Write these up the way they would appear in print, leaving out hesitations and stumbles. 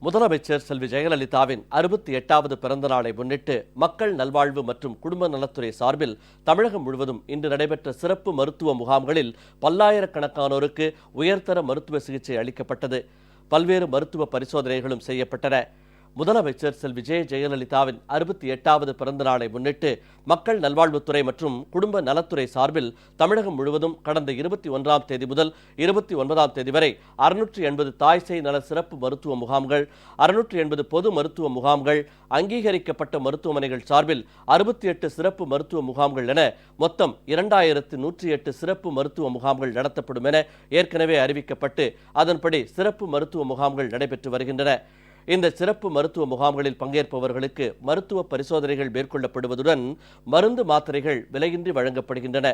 முதலமைச்சர் செல்வி ஜெயலலிதாவின் 68வது பிறந்த நாளை முன்னிட்டு மக்கள் நல்வாழ்வு மற்றும் குடும்ப நலத்துறை சார்பில் தமிழகம் முழுவதும் இன்று நடைபெற்ற சிறப்பு மருத்துவ முகாம்களில் பல்லாயிரக்கணக்கானோருக்கு உயர்தர மருத்துவ சிகிச்சை அளிக்கப்பட்டது. பல்வேறு மருத்துவ பரிசோதனைகளும் செய்யப்பட்டன. முதலமைச்சர் செல்வி ஜெயலலிதாவின் 68வது பிறந்த நாளை முன்னிட்டு மக்கள் நல்வாழ்வுத்துறை மற்றும் குடும்ப நலத்துறை சார்பில் தமிழகம் முழுவதும் கடந்த 21ஆம் தேதி முதல் 29ஆம் தேதி வரை 680 தாய்சேய் நல சிறப்பு மருத்துவ முகாம்கள், 680 பொது மருத்துவ முகாம்கள், அங்கீகரிக்கப்பட்ட மருத்துவமனைகள் சார்பில் 68 சிறப்பு மருத்துவ முகாம்கள் என மொத்தம் 2108 சிறப்பு மருத்துவ முகாம்கள் நடத்தப்படும் என ஏற்கனவே அறிவிக்கப்பட்டு அதன்படி சிறப்பு மருத்துவ முகாம்கள் நடைபெற்று வருகின்றன. இந்த சிறப்பு மருத்துவ முகாம்களில் பங்கேற்பவர்களுக்கு மருத்துவ பரிசோதனைகள் மேற்கொள்ளப்படுவதுடன் மருந்து மாத்திரைகள் விலையின்றி வழங்கப்படுகின்றன.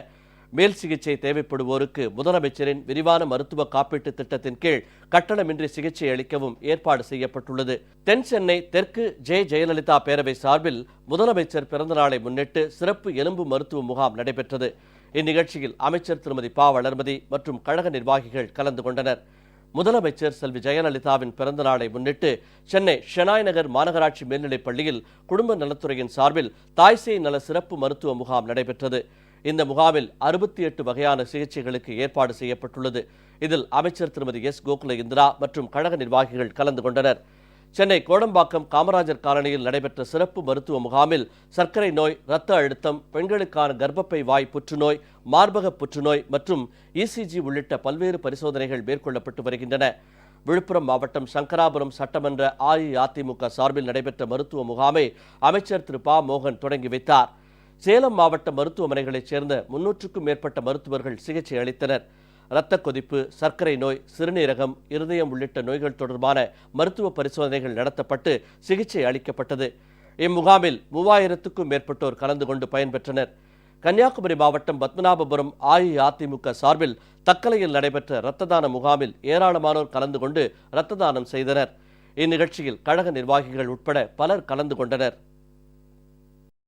மேல் சிகிச்சை தேவைப்படுவோருக்கு முதலமைச்சரின் விரிவான மருத்துவ காப்பீட்டு திட்டத்தின் கீழ் கட்டணமின்றி சிகிச்சை அளிக்கவும் ஏற்பாடு செய்யப்பட்டுள்ளது. தென் சென்னை தெற்கு ஜெயலலிதா பேரவை சார்பில் முதலமைச்சர் பிறந்தநாளை முன்னிட்டு சிறப்பு எலும்பு மருத்துவ முகாம் நடைபெற்றது. இந்நிகழ்ச்சியில் அமைச்சர் திருமதி ப. வளர்மதி மற்றும் கழக நிர்வாகிகள் கலந்து கொண்டனர். முதலமைச்சர் செல்வி ஜெயலலிதாவின் பிறந்த நாளை முன்னிட்டு சென்னை ஷெனாய் நகர் மாநகராட்சி மேல்நிலைப் பள்ளியில் குடும்ப நலத்துறையின் சார்பில் தாய்சேய் நல சிறப்பு மருத்துவ முகாம் நடைபெற்றது. இந்த முகாமில் 68 வகையான சிகிச்சைகளுக்கு ஏற்பாடு செய்யப்பட்டுள்ளது. இதில் அமைச்சர் திருமதி எஸ். கோகுல இந்திரா மற்றும் கழக நிர்வாகிகள் கலந்து கொண்டனர். சென்னை கோடம்பாக்கம் காமராஜர் காலனியில் நடைபெற்ற சிறப்பு மருத்துவ முகாமில் சர்க்கரை நோய், இரத்த அழுத்தம், பெண்களுக்கான கர்ப்பப்பை வாய் புற்றுநோய், மார்பக புற்றுநோய் மற்றும் இசிஜி உள்ளிட்ட பல்வேறு பரிசோதனைகள் மேற்கொள்ளப்பட்டு வருகின்றன. விழுப்புரம் மாவட்டம் சங்கராபுரம் சட்டமன்ற அஇஅதிமுக சார்பில் நடைபெற்ற மருத்துவ முகாமை அமைச்சர் திரு ப. மோகன் தொடங்கி வைத்தார். சேலம் மாவட்ட மருத்துவமனைகளைச் சேர்ந்த 300க்கும் மேற்பட்ட மருத்துவர்கள் சிகிச்சை அளித்தனர். இரத்த கொதிப்பு, சர்க்கரை நோய், சிறுநீரகம், இருதயம் உள்ளிட்ட நோய்கள் தொடர்பான மருத்துவ பரிசோதனைகள் நடத்தப்பட்டு சிகிச்சை அளிக்கப்பட்டது. இம்முகாமில் 3000க்கும் மேற்பட்டோர் கலந்து கொண்டு பயன்பெற்றனர். கன்னியாகுமரி மாவட்டம் பத்மநாபபுரம் அஇஅதிமுக சார்பில் தக்கலையில் நடைபெற்ற இரத்த தான முகாமில் ஏராளமானோர் கலந்து கொண்டு இரத்த தானம் செய்தனர். இந்நிகழ்ச்சியில் கழக நிர்வாகிகள் உட்பட பலர் கலந்து கொண்டனர்.